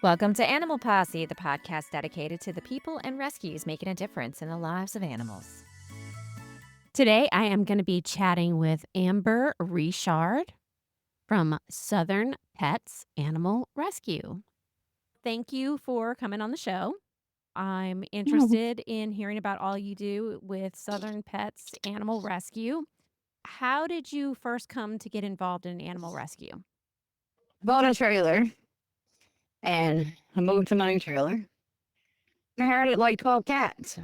Welcome to Animal Posse, the podcast dedicated to the people and rescues making a difference in the lives of animals. Today, I am going to be chatting with Amber Richard from Southern Pets Animal Rescue. Thank you for coming on the show. I'm interested in hearing about all you do with Southern Pets Animal Rescue. How did you first come to get involved in animal rescue? Bought a trailer and I moved to my new trailer. I inherited like 12 cats.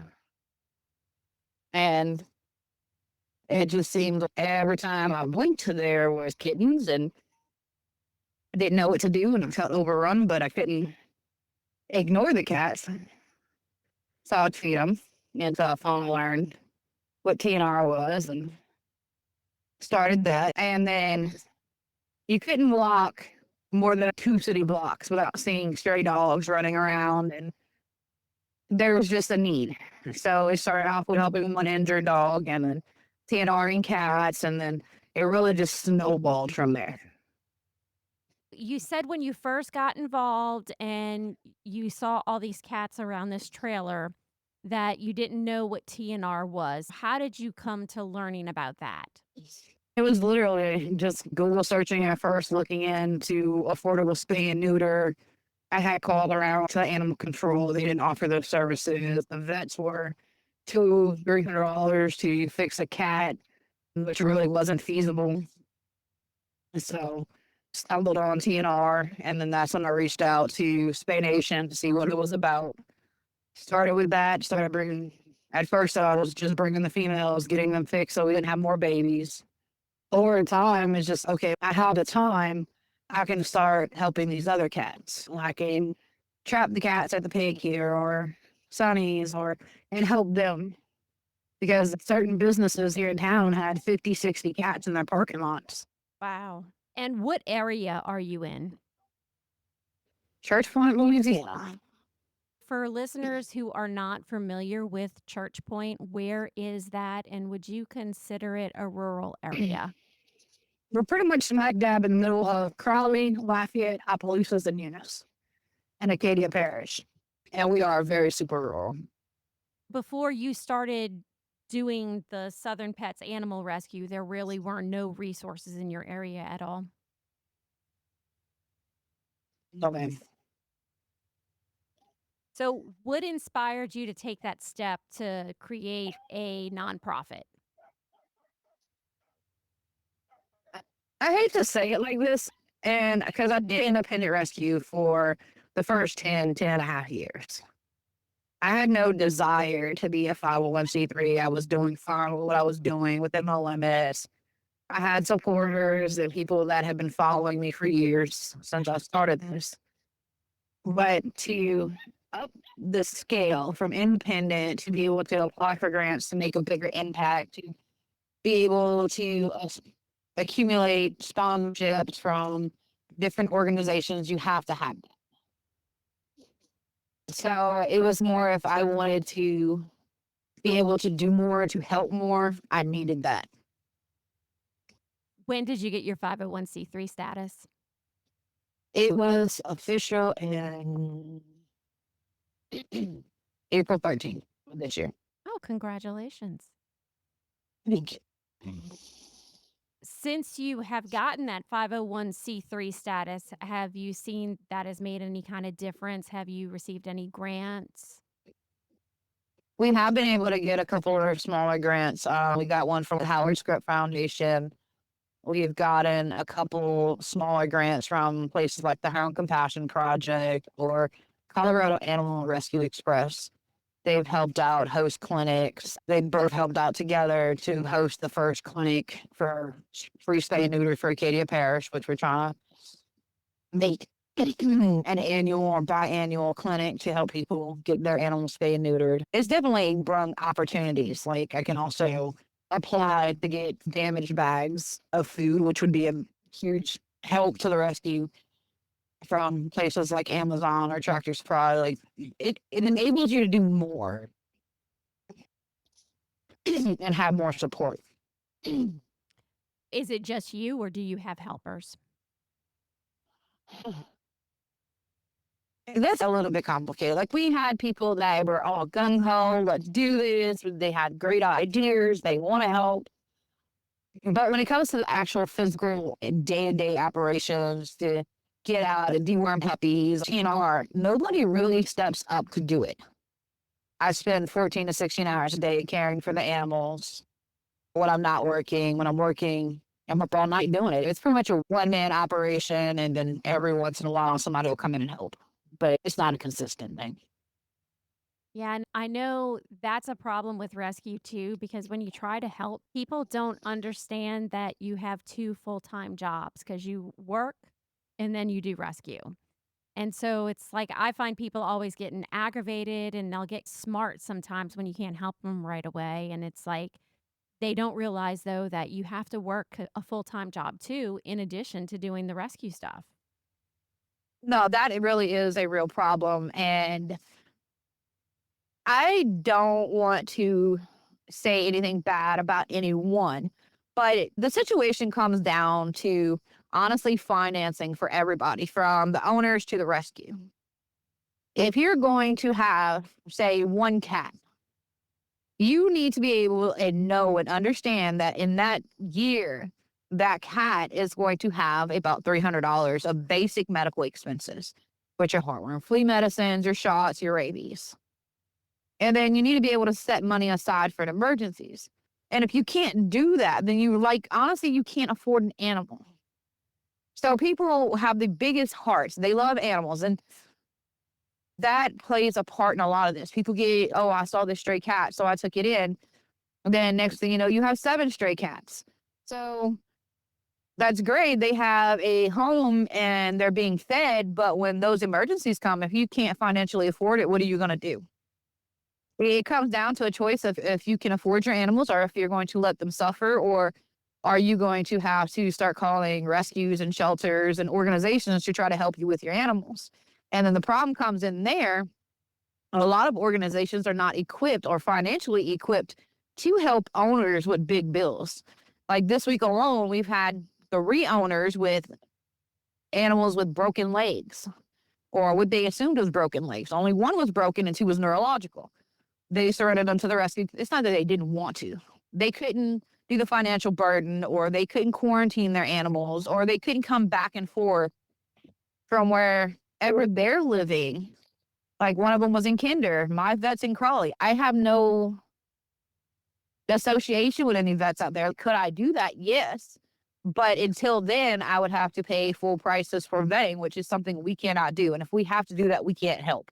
And it just seemed like every time I went to there was kittens and I didn't know what to do and I felt overrun, but I couldn't ignore the cats. So I'd feed them. And so I finally learned what TNR was and started that. And then you couldn't walk more than 2 city blocks without seeing stray dogs running around, and there was just a need. So it started off with helping one injured dog and then TNRing cats, and then it really just snowballed from there. You said when you first got involved and you saw all these cats around this trailer that you didn't know what TNR was. How did you come to learning about that? It was literally just Google searching at first, looking into affordable spay and neuter. I had called around to animal control. They didn't offer those services. The vets were $200-$300 to fix a cat, which really wasn't feasible. So stumbled on TNR, and then that's when I reached out to Spay Nation to see what it was about. Started with that, started bringing, at first I was just bringing the females, getting them fixed so we didn't have more babies. Over time, it's just, okay, I have the time, I can start helping these other cats. I can trap the cats at the pig here or Sonny's and help them. Because certain businesses here in town had 50, 60 cats in their parking lots. Wow. And what area are you in? Church Point, Louisiana. For listeners who are not familiar with Church Point, where is that? And would you consider it a rural area? We're pretty much smack dab in the middle of Crowley, Lafayette, Opelousas, and Eunice, and Acadia Parish. And we are very super rural. Before you started doing the Southern Pets Animal Rescue, there really were no resources in your area at all. No, ma'am. So, what inspired you to take that step to create a nonprofit? I hate to say it like this, and because I did independent rescue for the first 10 and a half years. I had no desire to be a 501c3. I was doing fine with what I was doing within my limits. I had supporters and people that had been following me for years since I started this. But to up the scale from independent to be able to apply for grants to make a bigger impact, to be able to accumulate sponsorships from different organizations, you have to have that. So it was more if I wanted to be able to do more, to help more, I needed that. When did you get your 501c3 status? It was official in April 13th of this year. Oh, congratulations. Thank you. Since you have gotten that 501c3 status, have you seen that has made any kind of difference? Have you received any grants? We have been able to get a couple of smaller grants. We got one from the Howard Script Foundation. We've gotten a couple smaller grants from places like the Hound Compassion Project or Colorado Animal Rescue Express. They've helped out host clinics. They both helped out together to host the first clinic for free spay and neuter for Acadia Parish, which we're trying to make an annual or biannual clinic to help people get their animals spayed and neutered. It's definitely brought opportunities. Like I can also apply to get damaged bags of food, which would be a huge help to the rescue from places like Amazon or Tractor Supply. Like it enables you to do more and have more support. Is it just you or do you have helpers? That's a little bit complicated. Like we had people that were all gung ho, let's do this. They had great ideas. They want to help. But when it comes to the actual physical day to day operations to get out and deworm puppies, nobody really steps up to do it. I spend 14 to 16 hours a day caring for the animals. When I'm not working, when I'm working, I'm up all night doing it. It's pretty much a one man operation. And then every once in a while, somebody will come in and help. But it's not a consistent thing. Yeah, and I know that's a problem with rescue too, because when you try to help, people don't understand that you have two full-time jobs because you work and then you do rescue. And so it's like I find people always getting aggravated and they'll get smart sometimes when you can't help them right away. And it's like they don't realize though that you have to work a full-time job too, in addition to doing the rescue stuff. No, that it really is a real problem. And I don't want to say anything bad about anyone, but the situation comes down to honestly financing for everybody from the owners to the rescue. If you're going to have, say, one cat, you need to be able and know and understand that in that year, that cat is going to have about $300 of basic medical expenses, which are heartworm, flea medicines, your shots, your rabies. And then you need to be able to set money aside for emergencies. And if you can't do that, then honestly, you can't afford an animal. So people have the biggest hearts. They love animals. And that plays a part in a lot of this. People get, oh, I saw this stray cat, so I took it in. And then next thing you know, you have 7 stray cats. So that's great. They have a home and they're being fed. But when those emergencies come, if you can't financially afford it, what are you going to do? It comes down to a choice of if you can afford your animals or if you're going to let them suffer, or are you going to have to start calling rescues and shelters and organizations to try to help you with your animals? And then the problem comes in there. A lot of organizations are not equipped or financially equipped to help owners with big bills. Like this week alone, we've had 3 owners with animals with broken legs, or what they assumed was broken legs. Only one was broken and 2 was neurological. They surrendered them to the rescue. It's not that they didn't want to. They couldn't do the financial burden, or they couldn't quarantine their animals, or they couldn't come back and forth from wherever they're living. Like one of them was in Kinder. My vet's in Crawley. I have no association with any vets out there. Could I do that? Yes. But until then, I would have to pay full prices for vetting, which is something we cannot do. And if we have to do that, we can't help.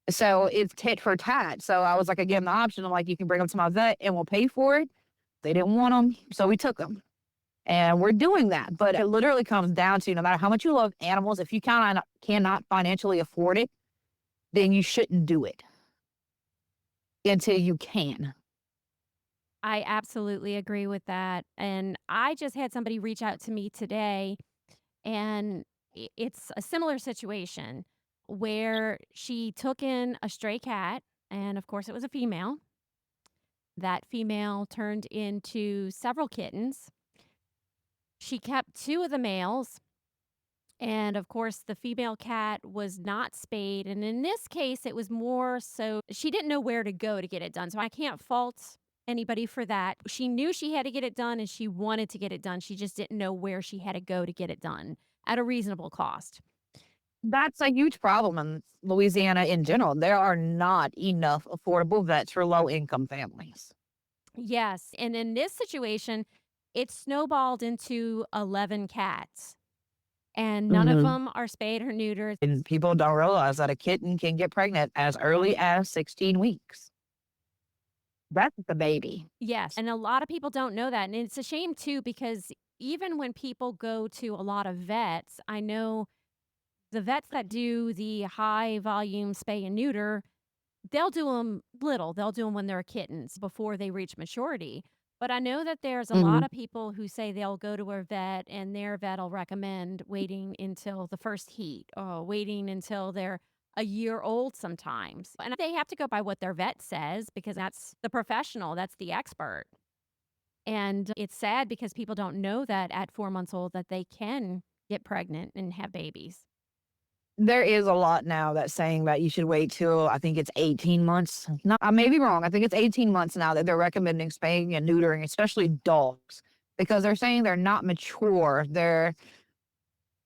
So it's tit for tat. So I was like, again, the option, I'm like, you can bring them to my vet and we'll pay for it. They didn't want them. So we took them. And we're doing that. But it literally comes down to no matter how much you love animals, if you cannot financially afford it, then you shouldn't do it until you can. I absolutely agree with that. And I just had somebody reach out to me today, and it's a similar situation where she took in a stray cat, and of course, it was a female. That female turned into several kittens. She kept 2 of the males. And of course, the female cat was not spayed. And in this case, it was more so she didn't know where to go to get it done. So I can't fault anybody for that. She knew she had to get it done and she wanted to get it done. She just didn't know where she had to go to get it done at a reasonable cost. That's a huge problem in Louisiana in general. There are not enough affordable vets for low income families. Yes. And in this situation, it snowballed into 11 cats, and none of Mhm. them are spayed or neutered. And people don't realize that a kitten can get pregnant as early as 16 weeks. That's the baby. Yes, and a lot of people don't know that, and it's a shame too because even when people go to a lot of vets, I know the vets that do the high volume spay and neuter, they'll do them little. They'll do them when they're kittens before they reach maturity. But I know that there's a lot Mhm. of people who say they'll go to a vet and their vet will recommend waiting until the first heat or waiting until they're a year old sometimes. And they have to go by what their vet says because that's the professional, that's the expert. And it's sad because people don't know that at 4 months old that they can get pregnant and have babies. There is a lot now that's saying that you should wait till I think it's 18 months. No, I may be wrong. I think it's 18 months now that they're recommending spaying and neutering, especially dogs, because they're saying they're not mature. Their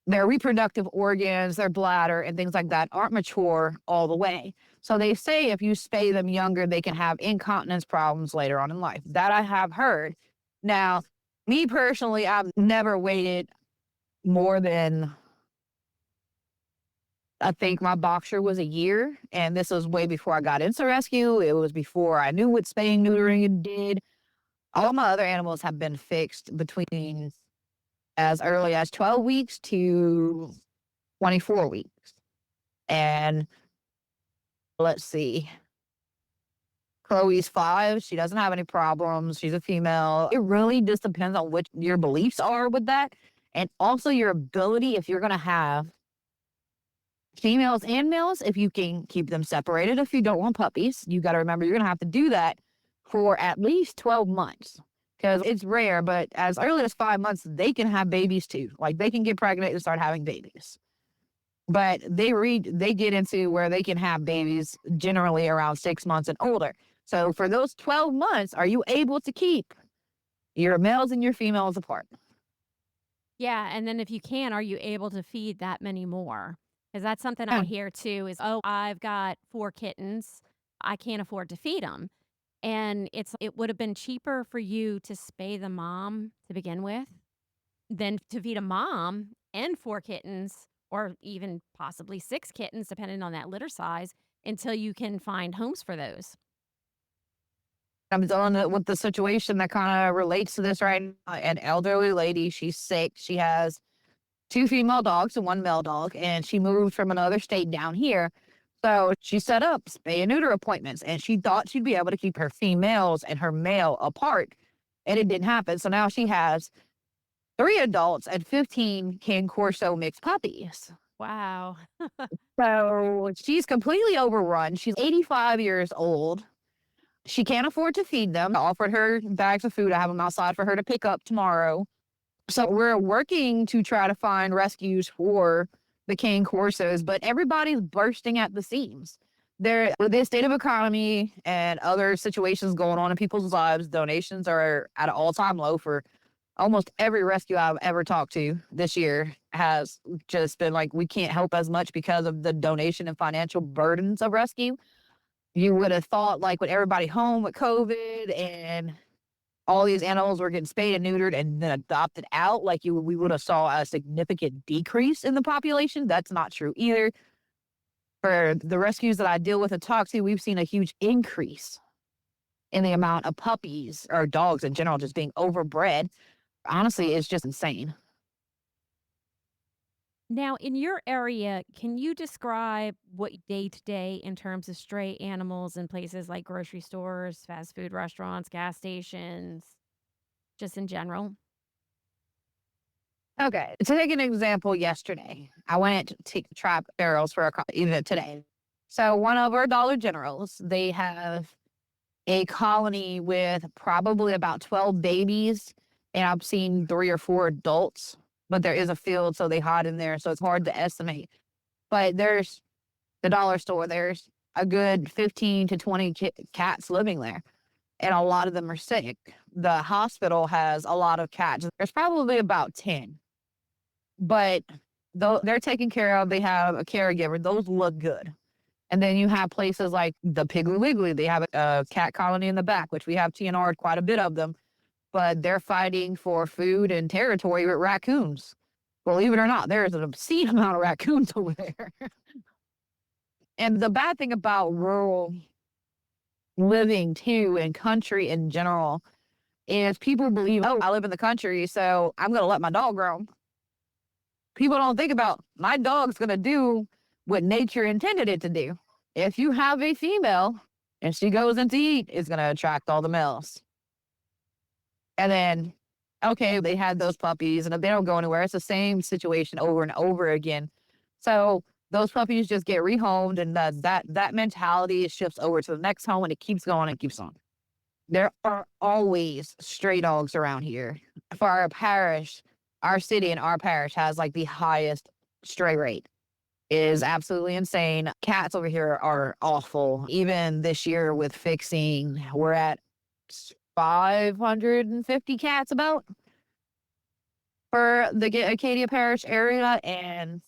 reproductive organs, their bladder, and things like that aren't mature all the way. So they say if you spay them younger, they can have incontinence problems later on in life. That I have heard. Now, me personally, I've never waited more than I think my boxer was a year, and this was way before I got into rescue. It was before I knew what spaying, neutering did. All my other animals have been fixed between as early as 12 weeks to 24 weeks. And let's see, Chloe's 5. She doesn't have any problems. She's a female. It really just depends on what your beliefs are with that. And also your ability, if you're going to have females and males, if you can keep them separated. If you don't want puppies, you got to remember you're going to have to do that for at least 12 months because it's rare, but as early as 5 months, they can have babies too. Like they can get pregnant and start having babies. But they get into where they can have babies generally around 6 months and older. So for those 12 months, are you able to keep your males and your females apart? Yeah, and then if you can, are you able to feed that many more? Because that's something I hear too is, "Oh, I've got 4 kittens. I can't afford to feed them." And it would have been cheaper for you to spay the mom to begin with than to feed a mom and 4 kittens or even possibly 6 kittens, depending on that litter size, until you can find homes for those. I'm dealing with the situation that kind of relates to this right now. An elderly lady, she's sick. She has 2 female dogs and 1 male dog, and she moved from another state down here. So she set up spay and neuter appointments, and she thought she'd be able to keep her females and her male apart, and it didn't happen. So now she has 3 adults and 15 Cane Corso mixed puppies. Wow. So she's completely overrun. She's 85 years old. She can't afford to feed them. I offered her bags of food. I have them outside for her to pick up tomorrow. So we're working to try to find rescues for the cane corsos, but everybody's bursting at the seams. There, with the state of economy and other situations going on in people's lives, donations are at an all-time low for almost every rescue I've ever talked to this year has just been like, we can't help as much because of the donation and financial burdens of rescue. You would have thought like with everybody home with COVID and all these animals were getting spayed and neutered and then adopted out, like we would have saw a significant decrease in the population. That's not true either. For the rescues that I deal with and talk to, we've seen a huge increase in the amount of puppies or dogs in general just being overbred. Honestly, it's just insane. Now, in your area, can you describe what day to day in terms of stray animals in places like grocery stores, fast food restaurants, gas stations, just in general? Okay, to take an example, yesterday I went to trap barrels for even today. So one of our Dollar Generals, they have a colony with probably about 12 babies, and I've seen 3 or 4 adults, but there is a field, so they hide in there, so it's hard to estimate. But there's the dollar store, there's a good 15 to 20 cats living there, and a lot of them are sick. The hospital has a lot of cats. There's probably about 10, but though they're taken care of, they have a caregiver. Those look good. And then you have places like the Piggly Wiggly. They have a cat colony in the back, which we have TNR'd quite a bit of them, but they're fighting for food and territory with raccoons. Believe it or not, there's an obscene amount of raccoons over there. And the bad thing about rural living too and country in general is people believe, oh, I live in the country, so I'm going to let my dog roam. People don't think about my dog's going to do what nature intended it to do. If you have a female and she goes in to eat, it's going to attract all the males. And then, okay, they had those puppies and if they don't go anywhere, it's the same situation over and over again. So those puppies just get rehomed and that mentality shifts over to the next home and it keeps going and keeps on. There are always stray dogs around here. For our parish, our city and our parish has like the highest stray rate. is absolutely insane. Cats over here are awful. Even this year with fixing, we're at 550 cats about for the Acadia Parish area, and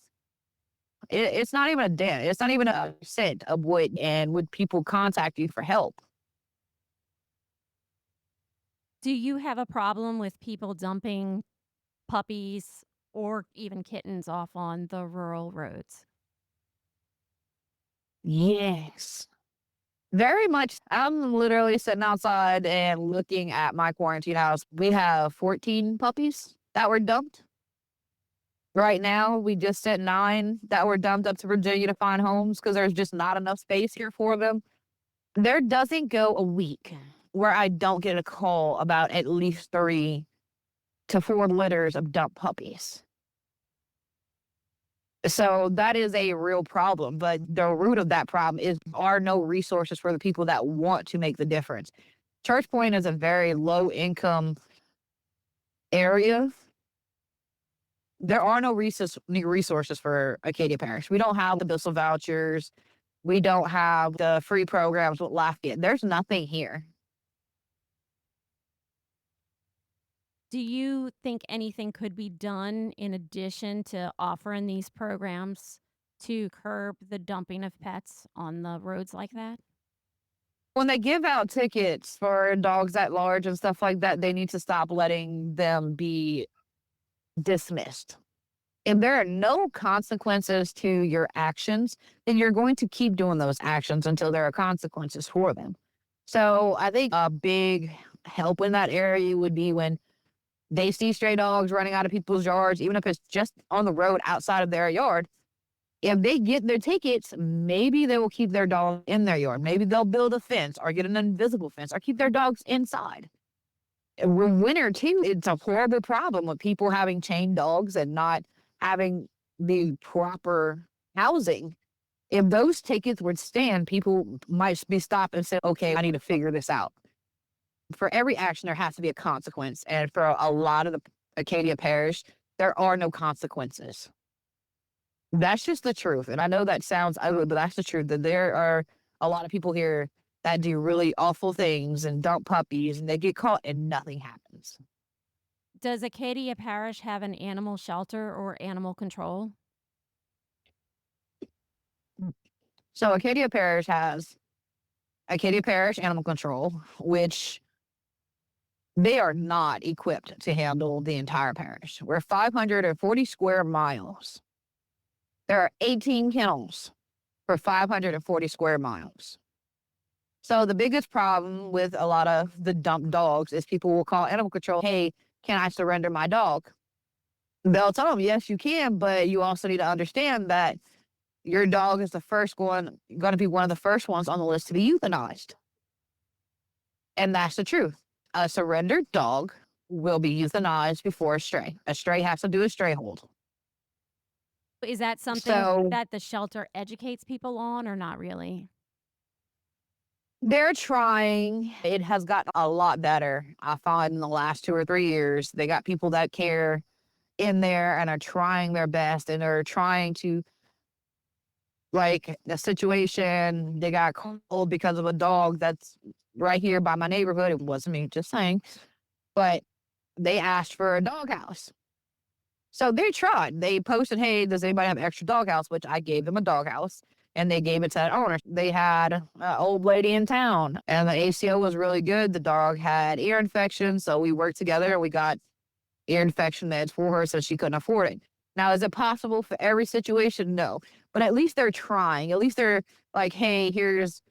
it's not even a dent. It's not even a percent of what, and would people contact you for help? Do you have a problem with people dumping puppies or even kittens off on the rural roads? Yes. Very much. I'm literally sitting outside and looking at my quarantine house. We have 14 puppies that were dumped. Right now, we just sent 9 that were dumped up to Virginia to find homes because there's just not enough space here for them. There doesn't go a week where I don't get a call about at least 3 to 4 litters of dumped puppies. So that is a real problem, but the root of that problem is are no resources for the people that want to make the difference. Church Point is a very low income area. There are no resources for Acadia Parish. We don't have the Bissell vouchers. We don't have the free programs with Lafayette. There's nothing here. Do you think anything could be done in addition to offering these programs to curb the dumping of pets on the roads like that? When they give out tickets for dogs at large and stuff like that, they need to stop letting them be dismissed. If there are no consequences to your actions, then you're going to keep doing those actions until there are consequences for them. So I think a big help in that area would be when they see stray dogs running out of people's yards, even if it's just on the road outside of their yard. If they get their tickets, maybe they will keep their dog in their yard. Maybe they'll build a fence or get an invisible fence or keep their dogs inside. Winter too, it's a horrible problem with people having chained dogs and not having the proper housing. If those tickets would stand, people might be stopped and say, okay, I need to figure this out. For every action, there has to be a consequence. And for a lot of the Acadia Parish, there are no consequences. That's just the truth. And I know that sounds ugly, but that's the truth. That there are a lot of people here that do really awful things and dump puppies and they get caught and nothing happens. Does Acadia Parish have an animal shelter or animal control? So Acadia Parish has Acadia Parish Animal Control, which they are not equipped to handle the entire parish. We're 540 square miles. There are 18 kennels for 540 square miles. So the biggest problem with a lot of the dumped dogs is people will call animal control, hey, can I surrender my dog? They'll tell them, yes, you can, but you also need to understand that your dog is the first one, going to be one of the first ones on the list to be euthanized. And that's the truth. A surrendered dog will be euthanized before a stray. A stray has to do a stray hold. Is that something So that the shelter educates people on or not really? they're trying. It has gotten a lot better. I find in the last 2 or 3 years, they got people that care in there and are trying their best and are trying to, like, the situation, they got called because of a dog that's right here by my neighborhood. It wasn't me, just saying. But they asked for a doghouse. So they tried. They posted, hey, does anybody have an extra doghouse? Which I gave them a doghouse. And they gave it to that owner. They had an old lady in town, and the ACO was really good. The dog had ear infection, so we worked together and we got ear infection meds for her so she couldn't afford it. Now, is it possible for every situation? No. But at least they're trying. At least they're like, hey, here's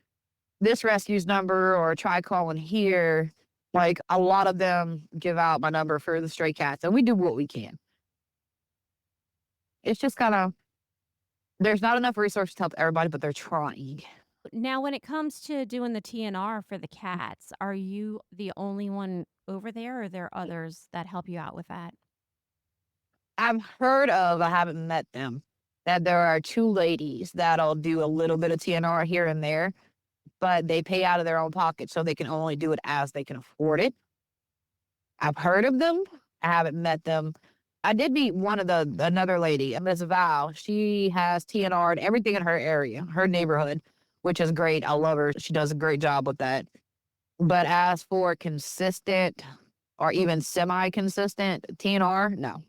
this rescue's number, or try calling here. Like, a lot of them give out my number for the stray cats, and we do what we can. It's just kind of, there's not enough resources to help everybody, but they're trying. Now, when it comes to doing the TNR for the cats, are you the only one over there or are there others that help you out with that? I've heard of, I haven't met them, that there are 2 ladies that'll do a little bit of TNR here and there, but they pay out of their own pocket, so they can only do it as they can afford it. I've heard of them. I haven't met them. I did meet another lady, Miss Val. She has TNR and everything in her area, her neighborhood, which is great. I love her. She does a great job with that. But as for consistent or even semi-consistent TNR, no.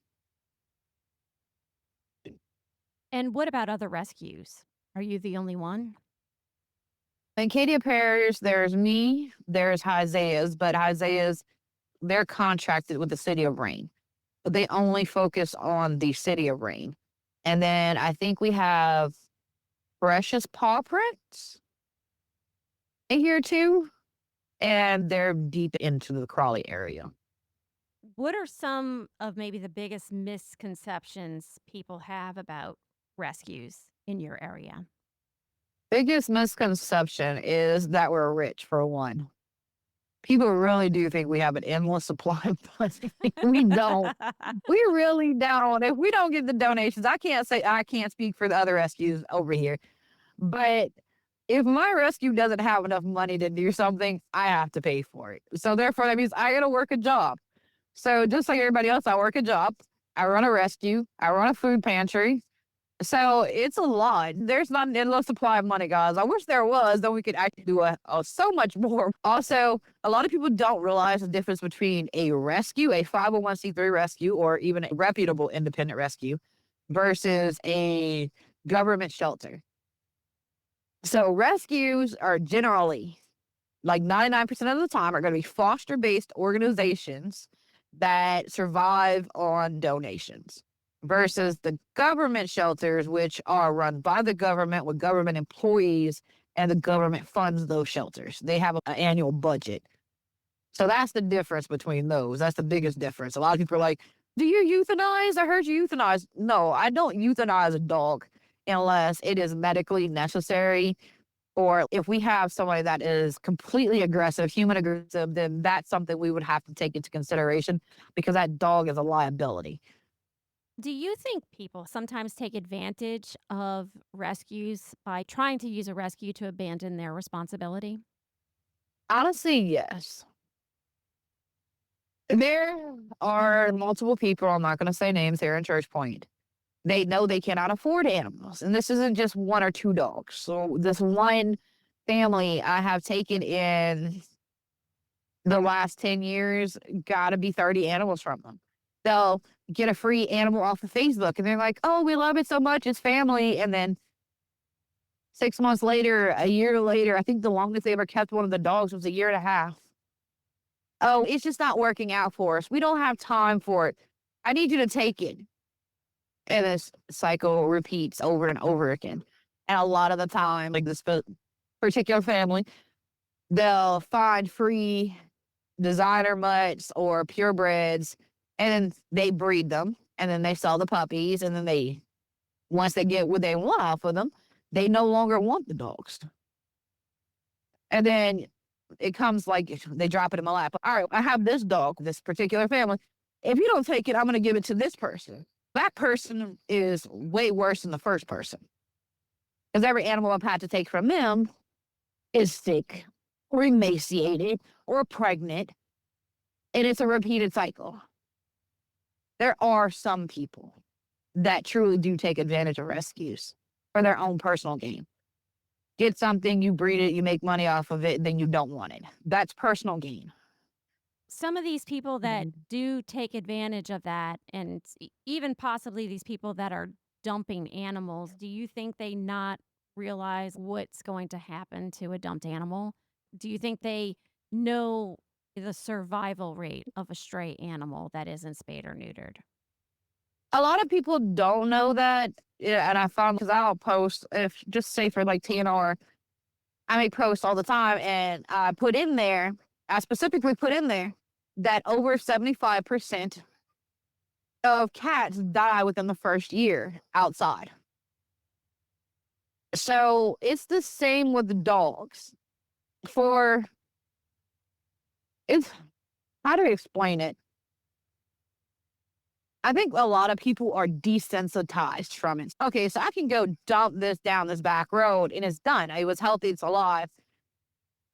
And what about other rescues? Are you the only one? In Acadia Parish, there's me, there's Isaiah's, but Isaiah's, they're contracted with the city of Rain. But they only focus on the city of Rain. And then I think we have Precious Paw Prints in here too. And they're deep into the Crawley area. What are some of maybe the biggest misconceptions people have about rescues in your area? Biggest misconception is that we're rich, for one. People really do think we have an endless supply of money. We don't. We really don't. If we don't get the donations, I can't speak for the other rescues over here. But if my rescue doesn't have enough money to do something, I have to pay for it. So therefore, that means I got to work a job. So just like everybody else, I work a job. I run a rescue. I run a food pantry. So it's a lot. There's not an endless supply of money, guys. I wish there was, then we could actually do so much more. Also, a lot of people don't realize the difference between a rescue, a 501c3 rescue, or even a reputable independent rescue versus a government shelter. So rescues are generally, like 99% of the time, are going to be foster-based organizations that survive on donations versus the government shelters, which are run by the government with government employees, and the government funds those shelters. They have an annual budget. So that's the difference between those. That's the biggest difference. A lot of people are like, do you euthanize? I heard you euthanize. No, I don't euthanize a dog unless it is medically necessary. Or if we have somebody that is completely aggressive, human aggressive, then that's something we would have to take into consideration because that dog is a liability. Do you think people sometimes take advantage of rescues by trying to use a rescue to abandon their responsibility? Honestly, yes. There are multiple people, I'm not going to say names here in Church Point. They know they cannot afford animals. And this isn't just one or two dogs. So, this one family I have taken in the last 10 years, got to be 30 animals from them. They'll get a free animal off of Facebook and they're like, oh, we love it so much. It's family. And then 6 months later, a year later, I think the longest they ever kept one of the dogs was a year and a half. Oh, it's just not working out for us. We don't have time for it. I need you to take it. And this cycle repeats over and over again. And a lot of the time, like this particular family, they'll find free designer mutts or purebreds, and then they breed them, and then they sell the puppies, and then once they get what they want off of them, they no longer want the dogs. And then it comes like they drop it in my lap. All right, I have this dog, this particular family. If you don't take it, I'm going to give it to this person. That person is way worse than the first person. Because every animal I've had to take from them is sick or emaciated or pregnant. And it's a repeated cycle. There are some people that truly do take advantage of rescues for their own personal gain. Get something, you breed it, you make money off of it, then you don't want it. That's personal gain. Some of these people that do take advantage of that, and even possibly these people that are dumping animals, do you think they not realize what's going to happen to a dumped animal? Do you think they know the survival rate of a stray animal that isn't spayed or neutered? A lot of people don't know that. Yeah, and I found because I'll post, if just say for like TNR, I make posts all the time, and I specifically put in there that over 75% of cats die within the first year outside. So it's the same with the dogs. For it's how do I explain it? I think a lot of people are desensitized from it. Okay, so I can go dump this down this back road and it's done. It was healthy, it's alive.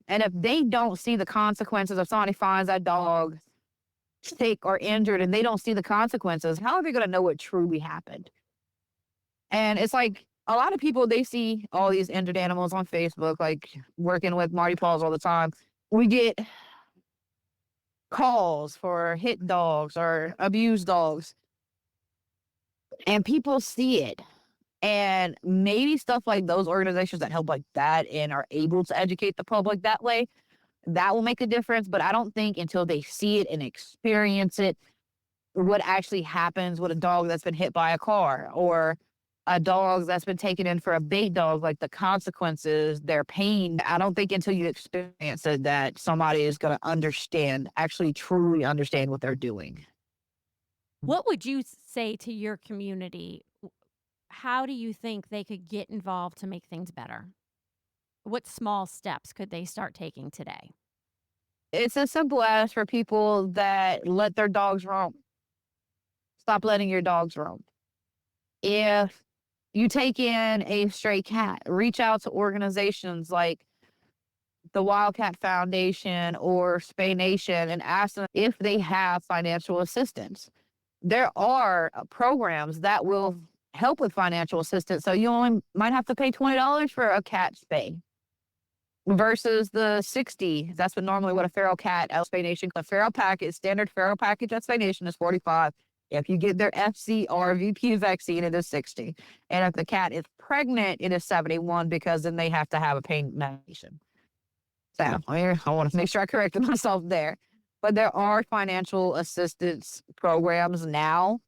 And if they don't see the consequences of somebody finds that dog sick or injured and they don't see the consequences, how are they going to know what truly happened? And it's like a lot of people, they see all these injured animals on Facebook, like working with Marty Paws all the time. We get calls for hit dogs or abused dogs, and people see it. And maybe stuff like those organizations that help like that and are able to educate the public that way, that will make a difference. But I don't think until they see it and experience it, what actually happens with a dog that's been hit by a car or a dog that's been taken in for a bait dog, like the consequences, their pain. I don't think until you experience it that somebody is going to understand, actually truly understand what they're doing. What would you say to your community? How do you think they could get involved to make things better? What small steps could they start taking today? It's as simple as for people that let their dogs roam. Stop letting your dogs roam. If you take in a stray cat, reach out to organizations like the Wildcat Foundation or Spay Nation and ask them if they have financial assistance. There are programs that will help with financial assistance. So you only might have to pay $20 for a cat spay versus the 60. That's what a feral cat at Spay Nation, a feral package, standard feral package at Spay Nation is 45. If you get their FCR/VP vaccine, it is 60. And if the cat is pregnant, it is 71 because then they have to have a pain medication. So I want to make sure I corrected myself there. But there are financial assistance programs now.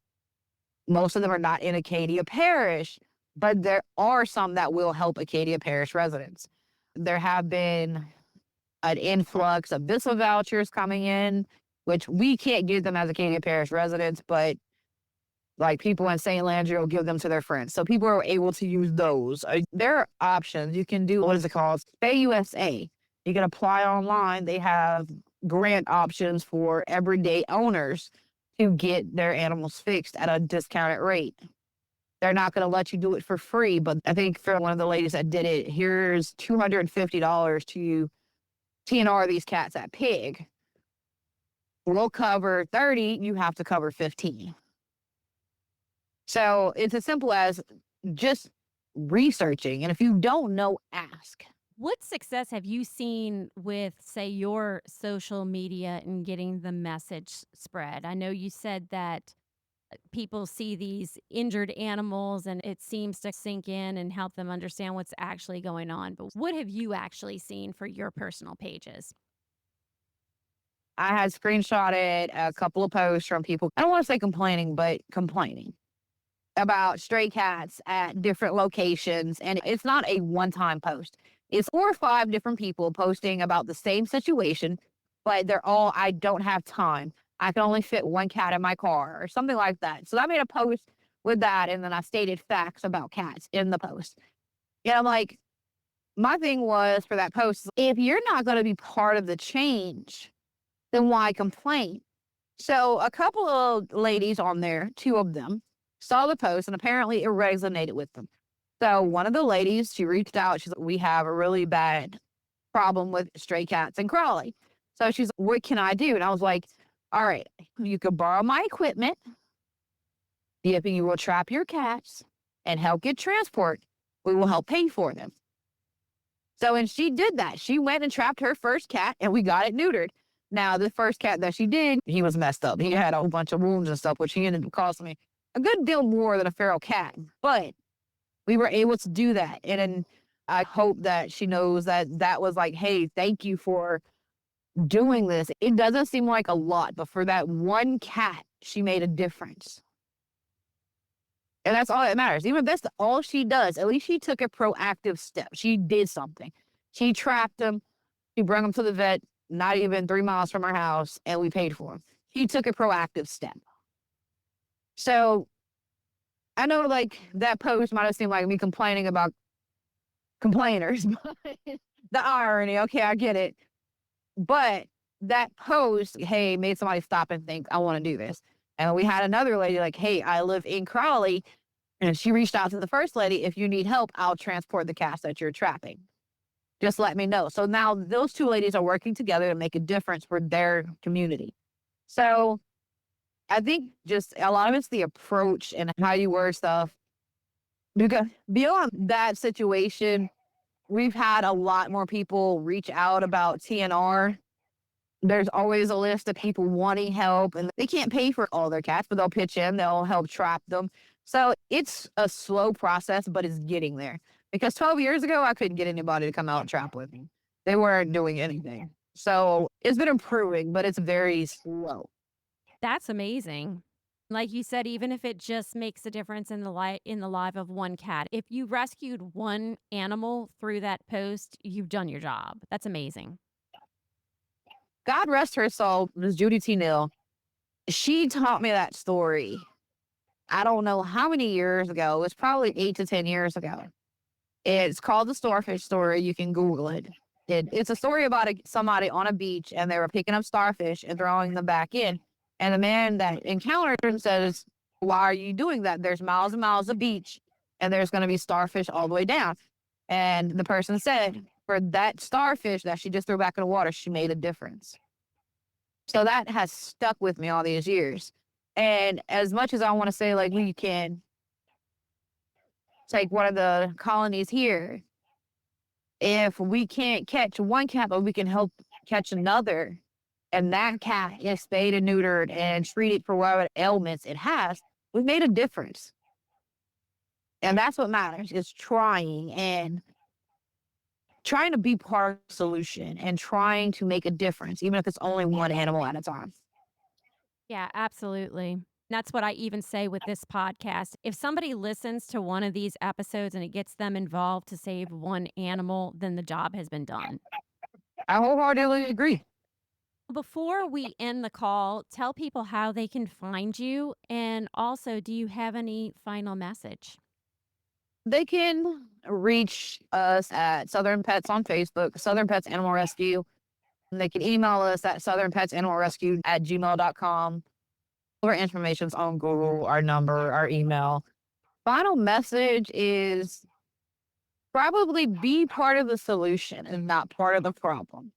Most of them are not in Acadia Parish, but there are some that will help Acadia Parish residents. There have been an influx of VISA vouchers coming in, which we can't give them as Acadia Parish residents, but like people in St. Landry will give them to their friends. So people are able to use those. There are options. You can do, what is it called? Spay USA. You can apply online. They have grant options for everyday owners to get their animals fixed at a discounted rate. They're not going to let you do it for free, but I think for one of the ladies that did it, here's $250 to TNR these cats at Pig. We'll cover 30, you have to cover 15. So it's as simple as just researching. And if you don't know, ask. What success have you seen with, say, your social media and getting the message spread? I know you said that people see these injured animals and it seems to sink in and help them understand what's actually going on. But what have you actually seen for your personal pages? I had screenshotted a couple of posts from people, I don't want to say complaining, but complaining about stray cats at different locations. And it's not a one-time post. It's 4 or 5 different people posting about the same situation, but they're all, I don't have time. I can only fit one cat in my car or something like that. So I made a post with that. And then I stated facts about cats in the post. And I'm like, my thing was for that post, if you're not going to be part of the change, then why complain? So a couple of ladies on there, 2 of them, saw the post and apparently it resonated with them. So one of the ladies, she reached out. She's like, we have a really bad problem with stray cats in Crawley. So she's like, what can I do? And I was like, all right, you could borrow my equipment. If you will trap your cats and help get transport, we will help pay for them. So, and she did that. She went and trapped her first cat and we got it neutered. Now, the first cat that she did, he was messed up. He had a whole bunch of wounds and stuff, which he ended up costing me a good deal more than a feral cat. But we were able to do that. And then I hope that she knows that that was like, hey, thank you for doing this. It doesn't seem like a lot, but for that one cat, she made a difference. And that's all that matters. Even if that's all she does, at least she took a proactive step. She did something. She trapped him. She brought him to the vet, not even 3 miles from our house, and we paid for him. She took a proactive step. So I know like that post might have seemed like me complaining about complainers, but the irony, okay, I get it. But that post, hey, made somebody stop and think, I want to do this. And we had another lady like, hey, I live in Crowley. And she reached out to the first lady, if you need help, I'll transport the cats that you're trapping. Just let me know. So now those 2 ladies are working together to make a difference for their community. So I think just a lot of it's the approach and how you word stuff. Because beyond that situation, we've had a lot more people reach out about TNR. There's always a list of people wanting help, and they can't pay for all their cats, but they'll pitch in, they'll help trap them. So it's a slow process, but it's getting there. Because 12 years ago, I couldn't get anybody to come out and trap with me. They weren't doing anything. So it's been improving, but it's very slow. That's amazing. Like you said, even if it just makes a difference in the life of one cat. If you rescued one animal through that post, you've done your job. That's amazing. God rest her soul, Miss Judy T. Neal. She taught me that story. I don't know how many years ago. It was probably 8 to 10 years ago. It's called the Starfish Story. You can Google it. It's a story about somebody on a beach, and they were picking up starfish and throwing them back in. And the man that encountered him says, "Why are you doing that? There's miles and miles of beach, and there's going to be starfish all the way down." And the person said, for that starfish that she just threw back in the water, she made a difference. So that has stuck with me all these years. And as much as I want to say, like, we can take one of the colonies here, if we can't catch one cat, but we can help catch another, and that cat is spayed and neutered and treated for whatever ailments it has, we've made a difference. And that's what matters, is trying to be part of the solution and trying to make a difference, even if it's only one animal at a time. Yeah, absolutely. That's what I even say with this podcast. If somebody listens to one of these episodes and it gets them involved to save one animal, then the job has been done. I wholeheartedly agree. Before we end the call, tell people how they can find you. And also, do you have any final message? They can reach us at Southern Pets on Facebook, Southern Pets Animal Rescue. And they can email us at southernpetsanimalrescue@gmail.com. All our information's on Google, our number, our email. Final message is probably be part of the solution and not part of the problem.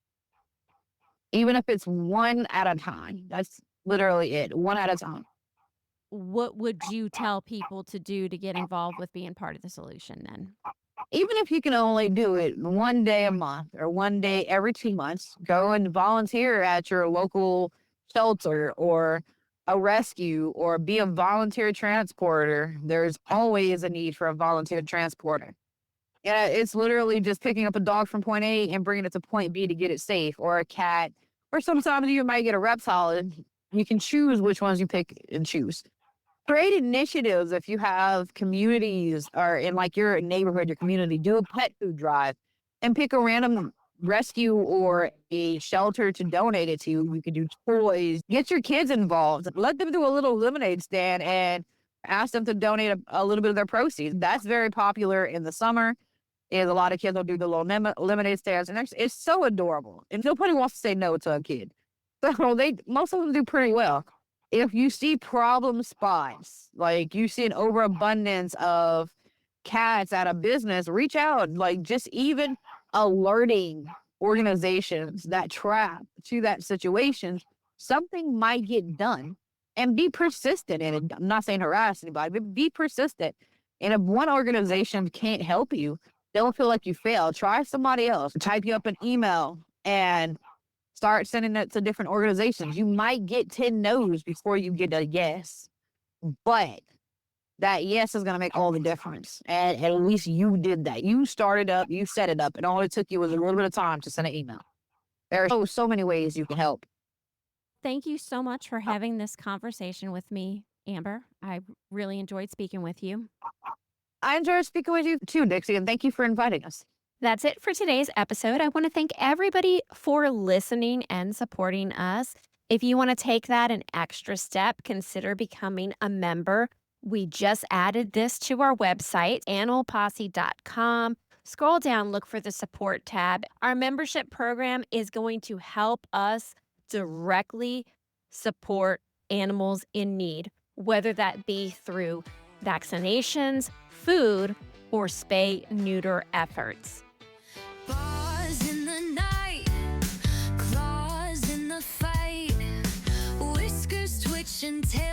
Even if it's one at a time. That's literally it, one at a time. What would you tell people to do to get involved with being part of the solution then? Even if you can only do it one day a month or one day every 2 months, go and volunteer at your local shelter or a rescue, or be a volunteer transporter. There's always a need for a volunteer transporter. Yeah, it's literally just picking up a dog from point A and bringing it to point B to get it safe, or a cat, or sometimes you might get a reptile, and you can choose which ones you pick and choose. Create initiatives if you have communities, or in like your neighborhood, your community, do a pet food drive and pick a random rescue or a shelter to donate it to. You can do toys, get your kids involved, let them do a little lemonade stand and ask them to donate a little bit of their proceeds. That's very popular in the summer. Is a lot of kids will do the little lemonade stands, and it's so adorable. And nobody wants to say no to a kid. So most of them do pretty well. If you see problem spots, like you see an overabundance of cats at a business, reach out. Like, just even alerting organizations that trap to that situation, something might get done. And be persistent in it. I'm not saying harass anybody, but be persistent. And if one organization can't help you, don't feel like you failed. Try somebody else. Type you up an email and start sending it to different organizations. You might get 10 no's before you get a yes, but that yes is going to make all the difference. And at least you did that. You started up, you set it up, and all it took you was a little bit of time to send an email. There are so many ways you can help. Thank you so much for having this conversation with me, Amber. I really enjoyed speaking with you. I enjoyed speaking with you too, Dixie, and thank you for inviting us. That's it for today's episode. I want to thank everybody for listening and supporting us. If you want to take that an extra step, consider becoming a member. We just added this to our website, animalposse.com. Scroll down, look for the support tab. Our membership program is going to help us directly support animals in need, whether that be through vaccinations, food, or spay-neuter efforts. Paws in the night, claws in the fight, whiskers twitching, tail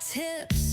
tips.